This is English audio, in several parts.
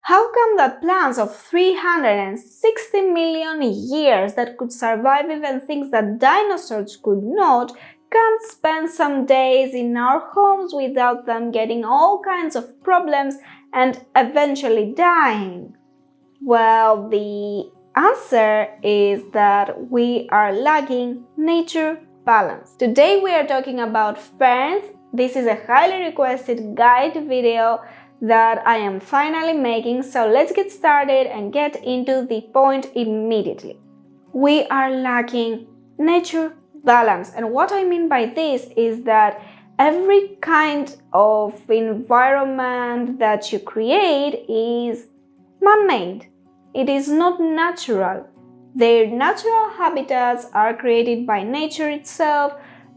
How come that plants of 360 million years that could survive even things that dinosaurs could not can't spend some days in our homes without them getting all kinds of problems and eventually dying? Well, the answer is that we are lacking nature balance. Today we are talking about ferns. This is a highly requested guide video that I am finally making, so let's get started and get into the point immediately. We are lacking nature balance, and what I mean by this is that every kind of environment that you create is man-made. It is not natural. Their natural habitats are created by nature itself,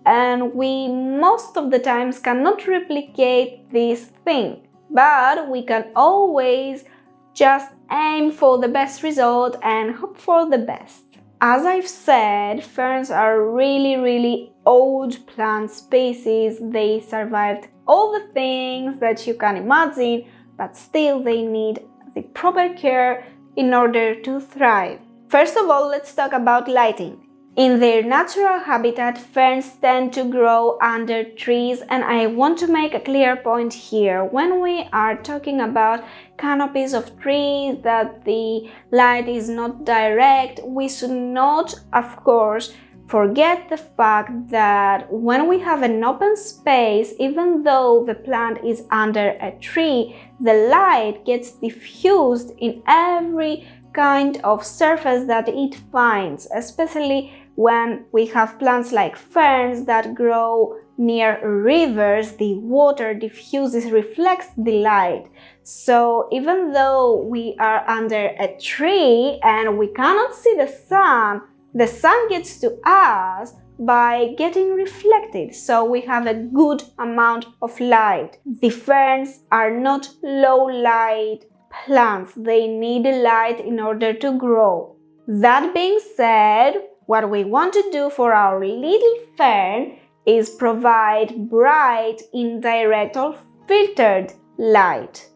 and we most of the times cannot replicate this thing. But we can always just aim for the best result and hope for the best. As I've said, ferns are really old plant species. They survived all the things that you can imagine, but still they need the proper care in order to thrive. First of all, let's talk about lighting. In their natural habitat, ferns tend to grow under trees, and I want to make a clear point here. When we are talking about canopies of trees, that the light is not direct, we should not, of course, forget the fact that when we have an open space, even though the plant is under a tree, the light gets diffused in every kind of surface that it finds, especially when we have plants like ferns that grow near rivers. The water diffuses, reflects the light. So even though we are under a tree and we cannot see the sun gets to us by getting reflected, so we have a good amount of light. The ferns are not low light plants. They need light in order to grow. That being said, what we want to do for our little fern is provide bright, indirect or filtered light.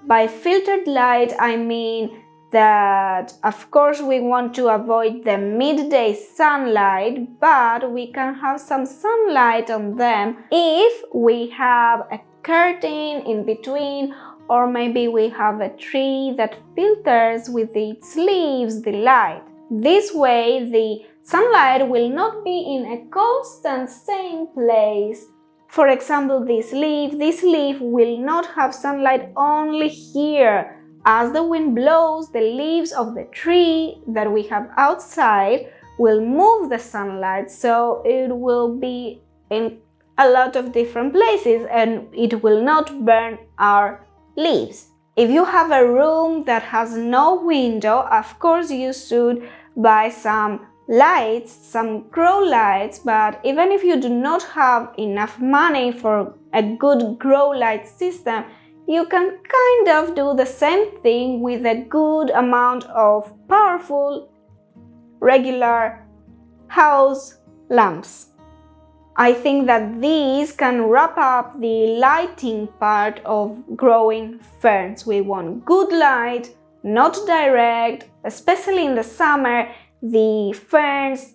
By filtered light, I mean that of course we want to avoid the midday sunlight, but we can have some sunlight on them if we have a curtain in between, or maybe we have a tree that filters with its leaves the light. This way the sunlight will not be in a constant same place. For example, this leaf will not have sunlight only here. As the wind blows, the leaves of the tree that we have outside will move the sunlight, so it will be in a lot of different places and it will not burn our leaves. If you have a room that has no window, of course you should buy some lights, some grow lights, but even if you do not have enough money for a good grow light system, you can kind of do the same thing with a good amount of powerful, regular house lamps. I think that these can wrap up the lighting part of growing ferns. We want good light, not direct, especially in the summer. The ferns,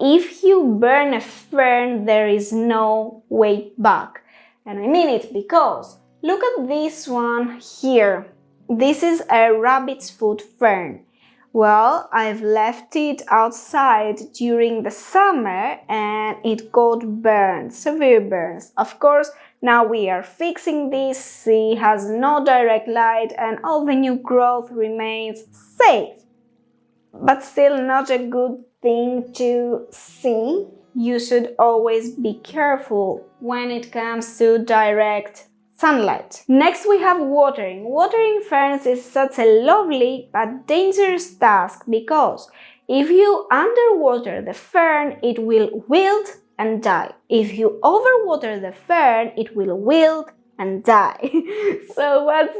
if you burn a fern, there is no way back. And I mean it because look at this one here. This is a rabbit's foot fern. Well, I've left it outside during the summer and it got burned, severe burns. Of course, now we are fixing this. It has no direct light and all the new growth remains safe. But still not a good thing to see. You should always be careful when it comes to direct sunlight. Next we have watering. Watering ferns is such a lovely but dangerous task because if you underwater the fern, it will wilt and die. If you overwater the fern, it will wilt and die. So what's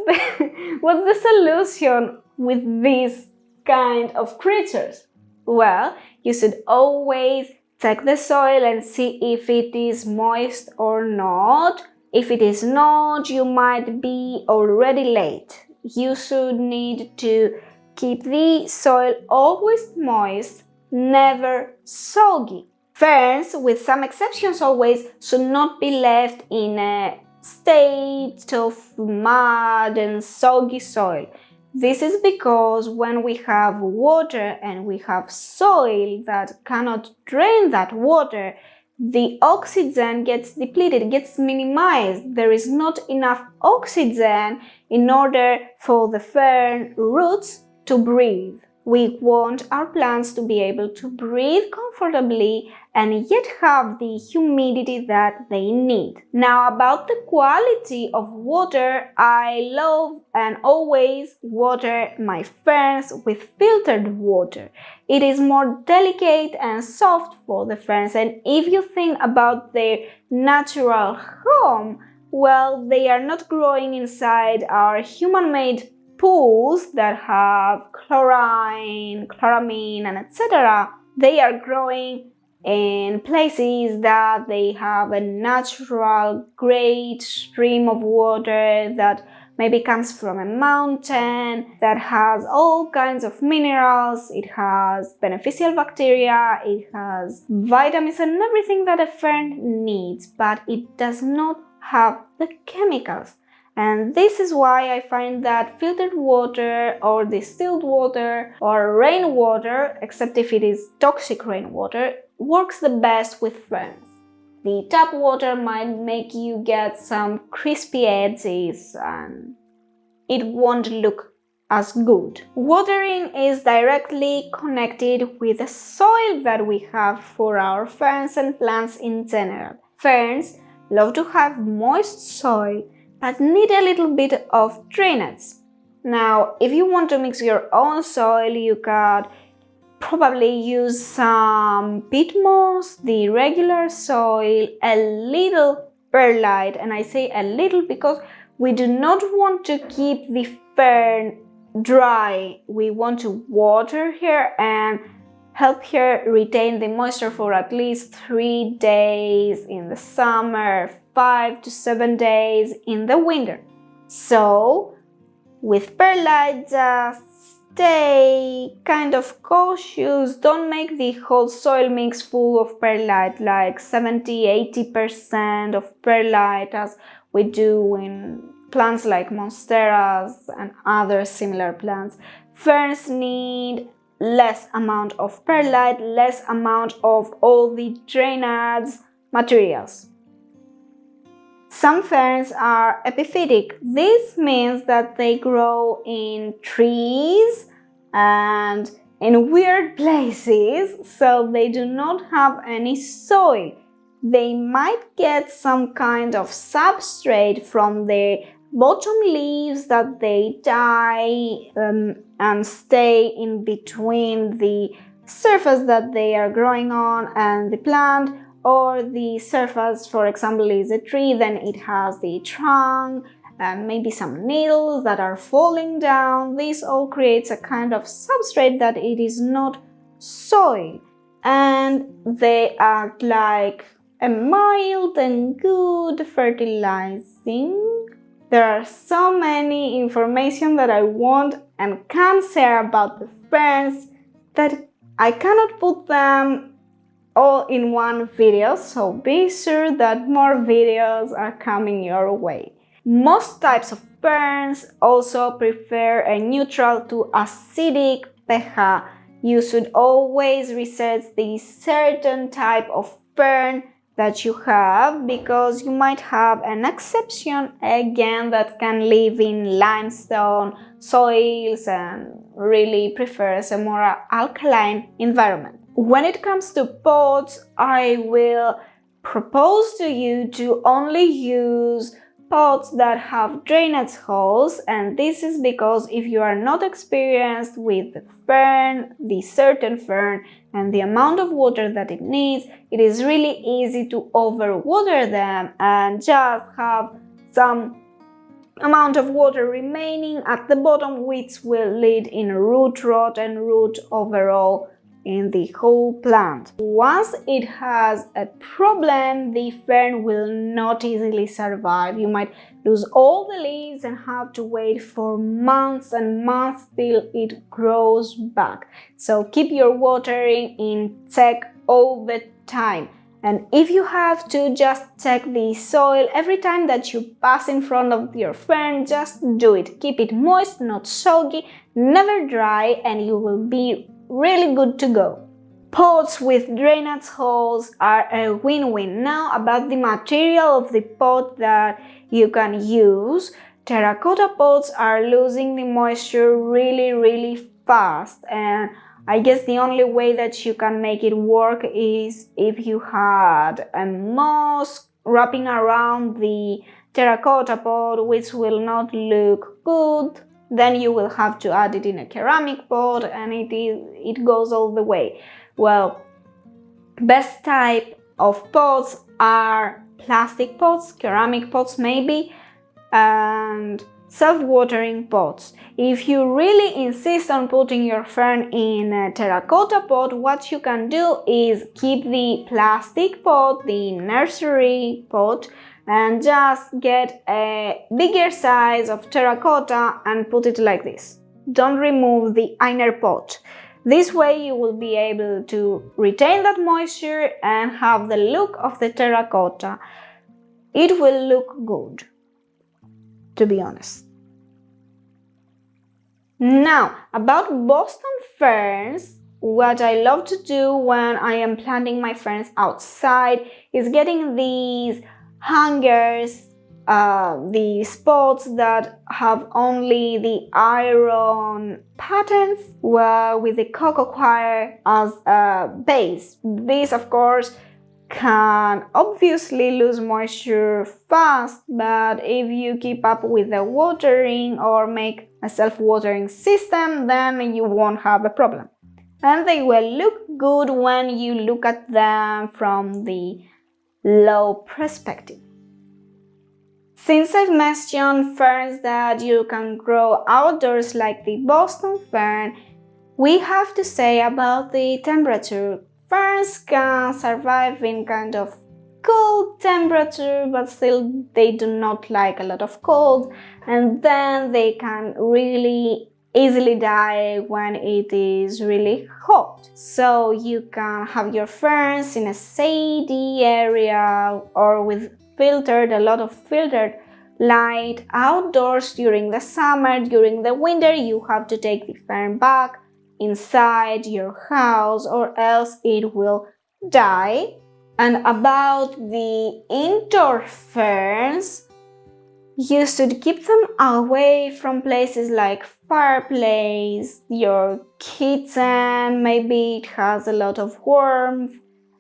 the solution with these kind of creatures? Well, you should always check the soil and see if it is moist or not. If it is not, you might be already late. you should need to keep the soil always moist, never soggy. Ferns, with some exceptions always, should not be left in a state of mud and soggy soil. This is because when we have water and we have soil that cannot drain that water, the oxygen gets depleted, gets minimized. There is not enough oxygen in order for the fern roots to breathe. We want our plants to be able to breathe comfortably and yet have the humidity that they need. Now, about the quality of water, I love and always water my ferns with filtered water. It is more delicate and soft for the ferns, and if you think about their natural home, well, they are not growing inside our human-made pools that have chlorine, chloramine, and etc. They are growing in places that they have a natural great stream of water that maybe comes from a mountain, that has all kinds of minerals, it has beneficial bacteria, it has vitamins and everything that a fern needs, but it does not have the chemicals. And this is why I find that filtered water or distilled water or rainwater, except if it is toxic rainwater, works the best with ferns. The tap water might make you get some crispy edges and it won't look as good. Watering is directly connected with the soil that we have for our ferns and plants in general. Ferns love to have moist soil but need a little bit of drainage. Now, if you want to mix your own soil, you could probably use some peat moss, the regular soil, a little perlite, and I say a little because we do not want to keep the fern dry. We want to water her and help her retain the moisture for at least 3 days in the summer, 5 to 7 days in the winter. So, with perlite, just stay kind of cautious. Don't make the whole soil mix full of perlite, like 70-80% of perlite, as we do in plants like monsteras and other similar plants. Ferns need less amount of perlite, less amount of all the drainage materials. Some ferns are epiphytic. This means that they grow in trees and in weird places, so they do not have any soil. They might get some kind of substrate from the bottom leaves that they die and stay in between the surface that they are growing on and the plant, or the surface, for example, is a tree, then it has the trunk and maybe some needles that are falling down. This all creates a kind of substrate that it is not soil, and they act like a mild and good fertilizing. There are so many information that I want and can share about the ferns that I cannot put them all in one video, so be sure that more videos are coming your way. Most types of ferns also prefer a neutral to acidic pH. You should always research the certain type of fern that you have, because you might have an exception again that can live in limestone soils and really prefers a more alkaline environment. When it comes to pots, I will propose to you to only use pots that have drainage holes, and this is because if you are not experienced with the fern, the certain fern, and the amount of water that it needs, it is really easy to overwater them and just have some amount of water remaining at the bottom, which will lead in root rot and root overall in the whole plant. Once it has a problem, the fern will not easily survive. You might lose all the leaves and have to wait for months and months till it grows back. So keep your watering in check all the time. And if you have to, just check the soil every time that you pass in front of your fern. Just do it. Keep it moist, not soggy, never dry, and you will be really good to go. Pots with drainage holes are a win-win. Now about the material of the pot that you can use. Terracotta pots are losing the moisture really fast, and I guess the only way that you can make it work is if you had a moss wrapping around the terracotta pot, which will not look good. Then you will have to add it in a ceramic pot, and it goes all the way. Well, best type of pots are plastic pots, ceramic pots maybe, and self-watering pots. If you really insist on putting your fern in a terracotta pot, what you can do is keep the plastic pot, the nursery pot, and just get a bigger size of terracotta and put it like this. Don't remove the inner pot. This way you will be able to retain that moisture and have the look of the terracotta. It will look good, to be honest. Now, about Boston ferns, what I love to do when I am planting my ferns outside is getting these hangers, the spots that have only the iron patterns with the cockatiel as a base. This, of course, can obviously lose moisture fast, but if you keep up with the watering or make a self-watering system, then you won't have a problem. And they will look good when you look at them from the low perspective. Since I've mentioned ferns that you can grow outdoors like the Boston fern, we have to say about the temperature. Ferns can survive in kind of cold temperature, but still they do not like a lot of cold, and then they can really easily die when it is really hot. So you can have your ferns in a shady area or with a lot of filtered light outdoors during the summer. During the winter you have to take the fern back inside your house or else it will die. And about the indoor ferns, you should keep them away from places like fireplace, your kitchen, maybe it has a lot of warmth,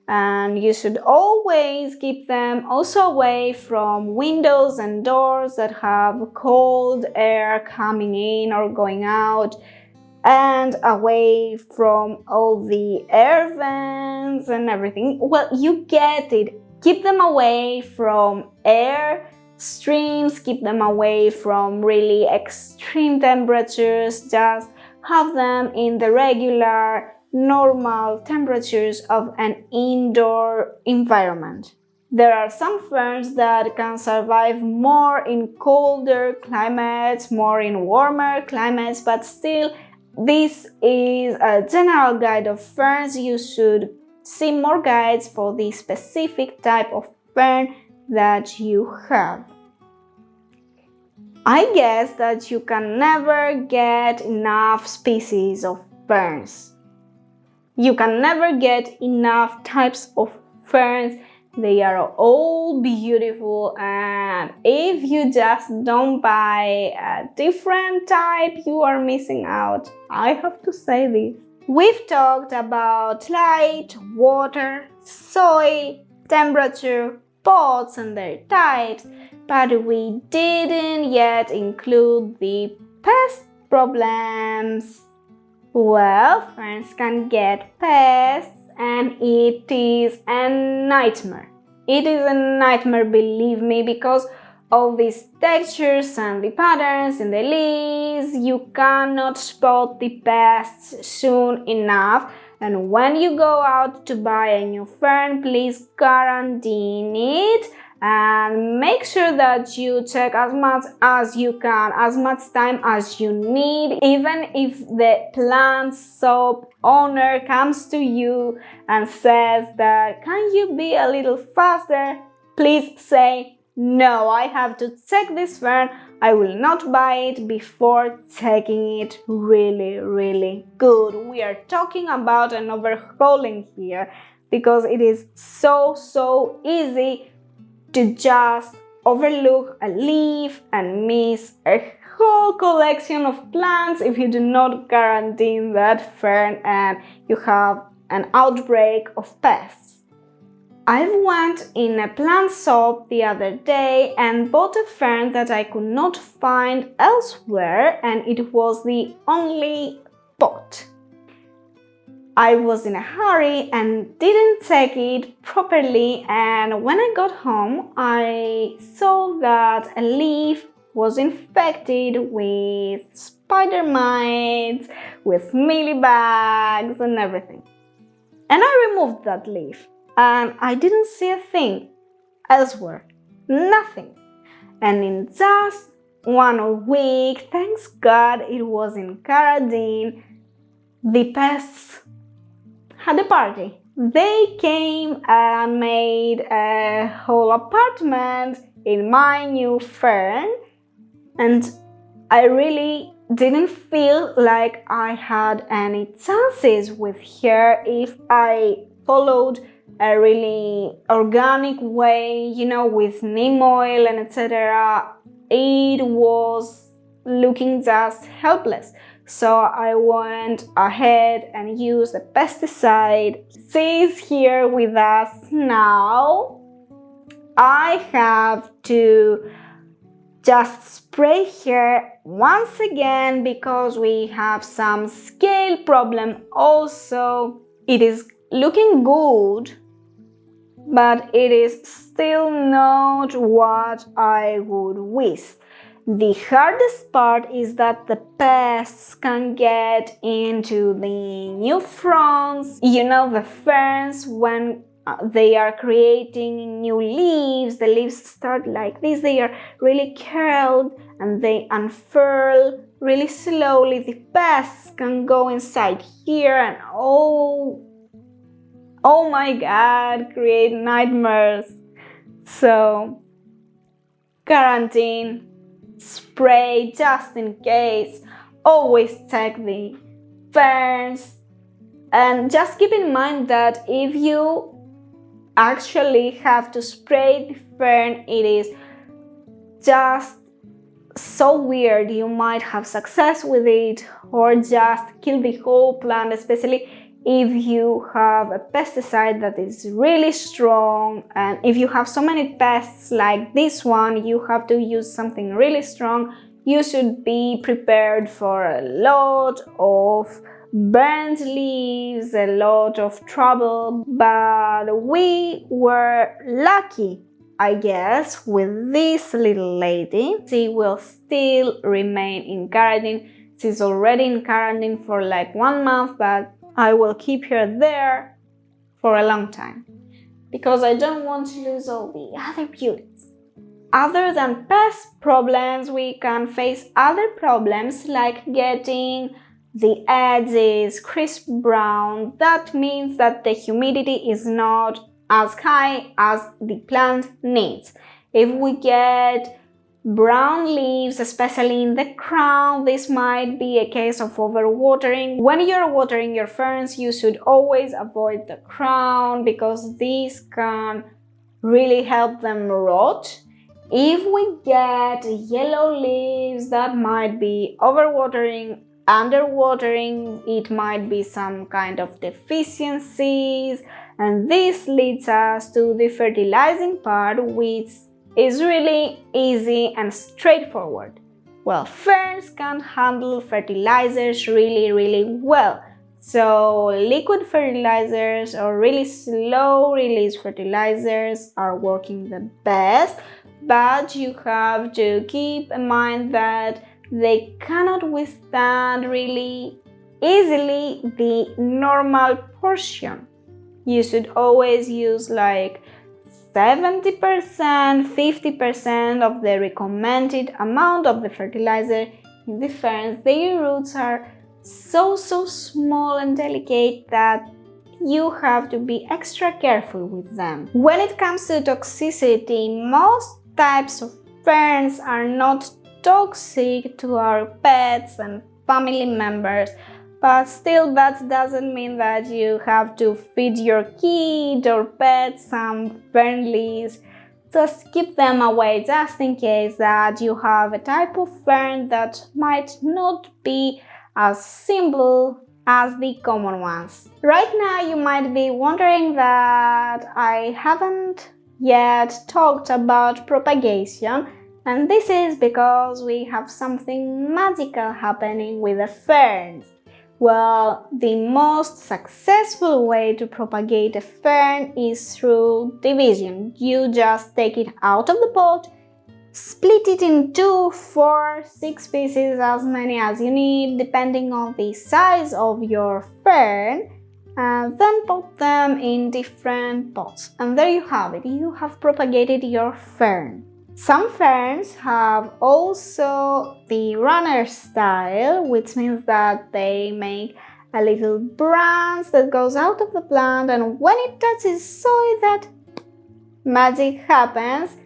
and you should always keep them also away from windows and doors that have cold air coming in or going out, and away from all the air vents and everything. Well, you get it. Keep them away from air streams, keep them away from really extreme temperatures. Just have them in the regular, normal temperatures of an indoor environment. There are some ferns that can survive more in colder climates, more in warmer climates, but still this is a general guide of ferns. You should see more guides for the specific type of fern that you have. I guess that you can never get enough species of ferns. You can never get enough types of ferns. They are all beautiful, and if you just don't buy a different type, you are missing out. I have to say this. We've talked about light, water, soil, temperature, pots and their types, but we didn't yet include the pest problems. Well, ferns can get pests, and it is a nightmare. It is a nightmare, believe me, because of these textures and the patterns in the leaves. You cannot spot the pests soon enough, And when you go out to buy a new fern, please quarantine it and make sure that you check as much as you can, as much time as you need. Even if the plant shop owner comes to you and says that, can you be a little faster? Please say, no, I have to check this fern. I will not buy it before checking it really good. We are talking about an overhauling here because it is so easy to just overlook a leaf and miss a whole collection of plants if you do not quarantine that fern and you have an outbreak of pests. I went in a plant shop the other day and bought a fern that I could not find elsewhere, and it was the only pot. I was in a hurry and didn't check it properly, and when I got home I saw that a leaf was infected with spider mites, with mealybugs and everything. And I removed that leaf and I didn't see a thing elsewhere, nothing. And in just 1 week, thanks God it was in quarantine, the pests had a party. They came and made a whole apartment in my new fern, and I really didn't feel like I had any chances with her if I followed a really organic way, with neem oil and etc. It was looking just helpless. So I went ahead and used a pesticide. She's here with us now. I have to just spray her once again because we have some scale problem also. It is looking good, but it is still not what I would wish. The hardest part is that the pests can get into the new fronds. The ferns, when they are creating new leaves, the leaves start like this. They are really curled and they unfurl really slowly. The pests can go inside here and oh my God, create nightmares. So, quarantine. Spray just in case. Always check the ferns, and just keep in mind that if you actually have to spray the fern, it is just so weird. You might have success with it or just kill the whole plant, especially if you have a pesticide that is really strong, and if you have so many pests like this one, you have to use something really strong. You should be prepared for a lot of burnt leaves, a lot of trouble, but we were lucky, I guess, with this little lady. She will still remain in quarantine. She's already in quarantine for like 1 month, but I will keep her there for a long time because I don't want to lose all the other beauties. Other than pest problems, we can face other problems like getting the edges crisp brown. That means that the humidity is not as high as the plant needs. If we get brown leaves, especially in the crown, this might be a case of overwatering. When you're watering your ferns, you should always avoid the crown because this can really help them rot. If we get yellow leaves, that might be overwatering, underwatering, it might be some kind of deficiencies, and this leads us to the fertilizing part, which is really easy and straightforward. Well, ferns can handle fertilizers really well. So liquid fertilizers or really slow release fertilizers are working the best, but you have to keep in mind that they cannot withstand really easily the normal portion. You should always use like 70%, 50% of the recommended amount of the fertilizer in the ferns. Their roots are so small and delicate that you have to be extra careful with them. When it comes to toxicity, most types of ferns are not toxic to our pets and family members, but still that doesn't mean that you have to feed your kid or pet some fern leaves. Just keep them away just in case that you have a type of fern that might not be as simple as the common ones. Right now you might be wondering that I haven't yet talked about propagation, and this is because we have something magical happening with the ferns. Well, the most successful way to propagate a fern is through division. You just take it out of the pot, split it in 2, 4, 6 pieces, as many as you need, depending on the size of your fern, and then put them in different pots. And there you have it, you have propagated your fern. Some ferns have also the runner style, which means that they make a little branch that goes out of the plant, and when it touches soil, that magic happens.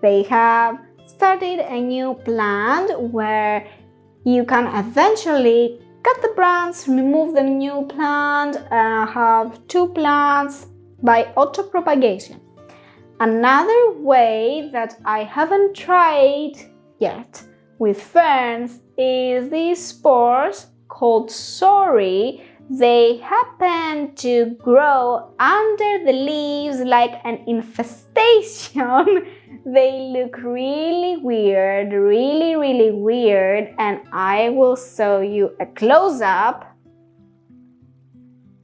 They have started a new plant where you can eventually cut the branch, remove the new plant, and have 2 plants by autopropagation. Another way that I haven't tried yet with ferns is these spores called sorry. They happen to grow under the leaves like an infestation. They look really weird, really weird, and I will show you a close-up.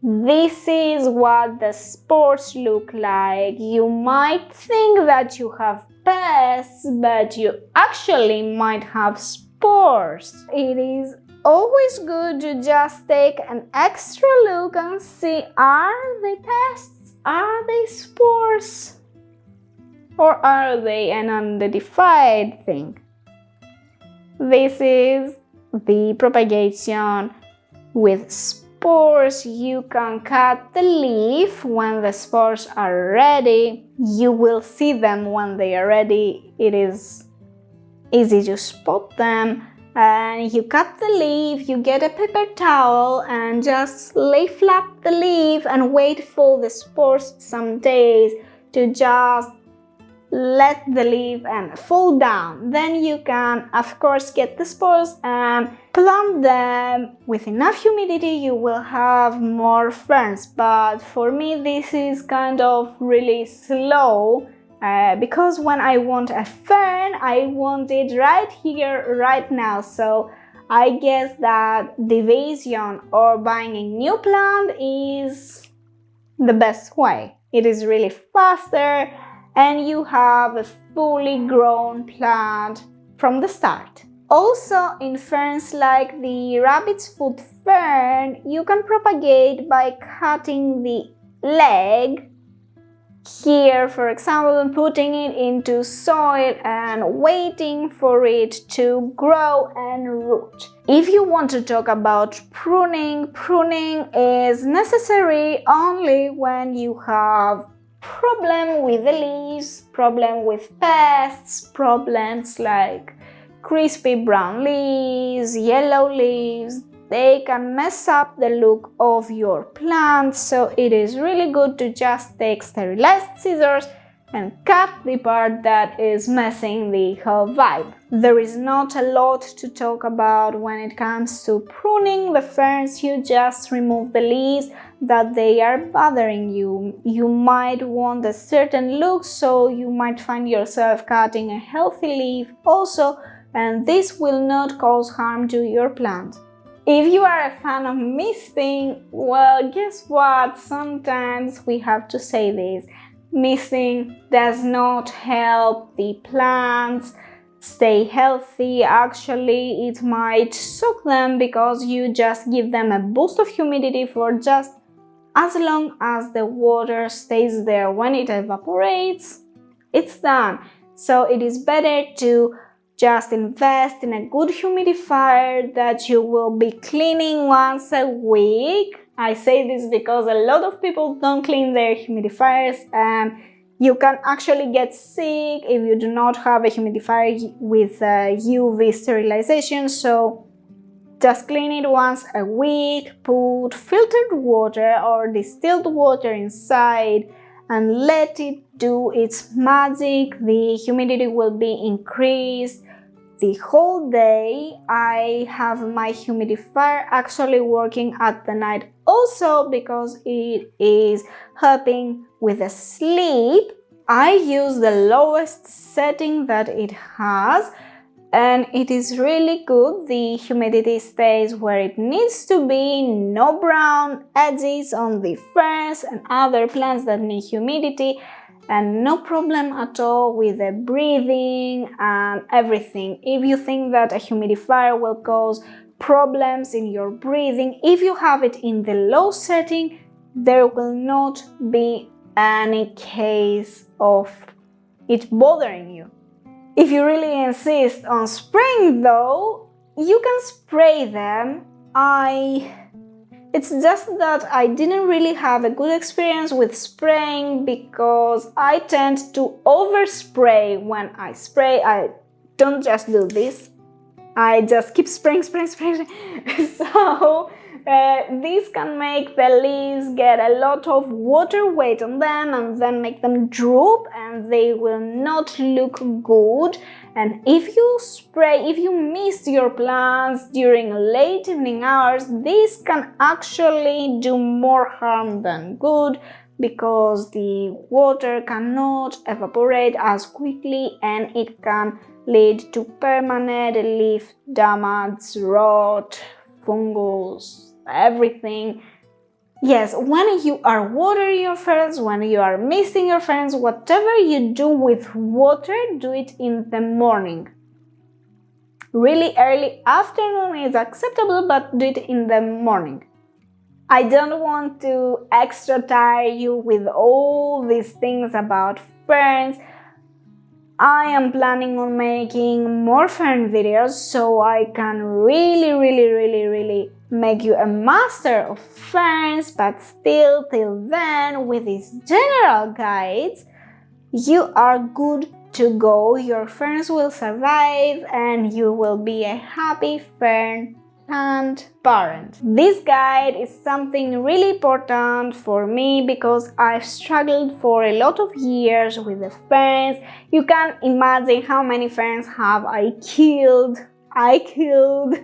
This is what the spores look like. You might think that you have pests, but you actually might have spores. It is always good to just take an extra look and see, are they pests? Are they spores? Or are they an unidentified thing? This is the propagation with spores. You can cut the leaf when the spores are ready. You will see them when they are ready. It is easy to spot them. And you cut the leaf, you get a paper towel and just lay flat the leaf and wait for the spores some days to just let the leaf and fall down. Then you can, of course, get the spores and plant them. With enough humidity, you will have more ferns. But for me, this is kind of really slow because when I want a fern, I want it right here, right now. So I guess that division or buying a new plant is the best way. It is really faster, and you have a fully grown plant from the start. Also, in ferns like the rabbit's foot fern, you can propagate by cutting the leg here, for example, and putting it into soil and waiting for it to grow and root. If you want to talk about pruning, pruning is necessary only when you have problem with the leaves, problem with pests, problems like crispy brown leaves, yellow leaves. They can mess up the look of your plant, so it is really good to just take sterilized scissors and cut the part that is messing the whole vibe. There is not a lot to talk about when it comes to pruning the ferns. You just remove the leaves that they are bothering you. You might want a certain look, so you might find yourself cutting a healthy leaf also, and this will not cause harm to your plant. If you are a fan of misting, well, guess what? Sometimes we have to say this. Misting does not help the plants. stay healthy. Actually, it might shock them because you just give them a boost of humidity for just as long as the water stays there. When it evaporates, it's done. So it is better to just invest in a good humidifier that you will be cleaning once a week. I say this because a lot of people don't clean their humidifiers, and you can actually get sick if you do not have a humidifier with UV sterilization. So just clean it once a week, put filtered water or distilled water inside and let it do its magic. The humidity will be increased the whole day. I have my humidifier actually working at the night also because it is helping with the sleep. I use the lowest setting that it has, and it is really good. The humidity stays where it needs to be, no brown edges on the ferns and other plants that need humidity, and no problem at all with the breathing and everything. If you think that a humidifier will cause problems in your breathing, if you have it in the low setting, there will not be any case of it bothering you. If you really insist on spraying though, you can spray them. It's just that I didn't really have a good experience with spraying because I tend to overspray when I spray. I don't just do this. I just keep spraying. So this can make the leaves get a lot of water weight on them and then make them droop, and they will not look good. And if you mist your plants during late evening hours, this can actually do more harm than good because the water cannot evaporate as quickly and it can lead to permanent leaf damage, rot, fungus, everything. Yes, when you are watering your ferns, when you are misting your ferns, whatever you do with water, do it in the morning. Really early afternoon is acceptable, but do it in the morning. I don't want to extra tire you with all these things about ferns. I am planning on making more fern videos so I can really make you a master of ferns, but still till then, with these general guides, you are good to go. Your ferns will survive and you will be a happy fern and parent. This guide is something really important for me because I've struggled for a lot of years with the ferns. You can imagine how many ferns have I killed. I killed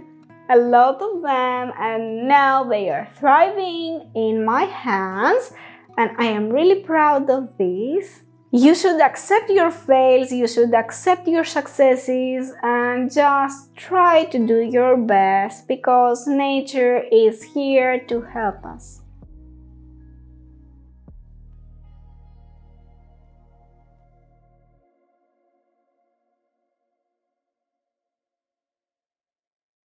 a lot of them, and now they are thriving in my hands, and I am really proud of this. You should accept your fails, you should accept your successes, and just try to do your best because nature is here to help us.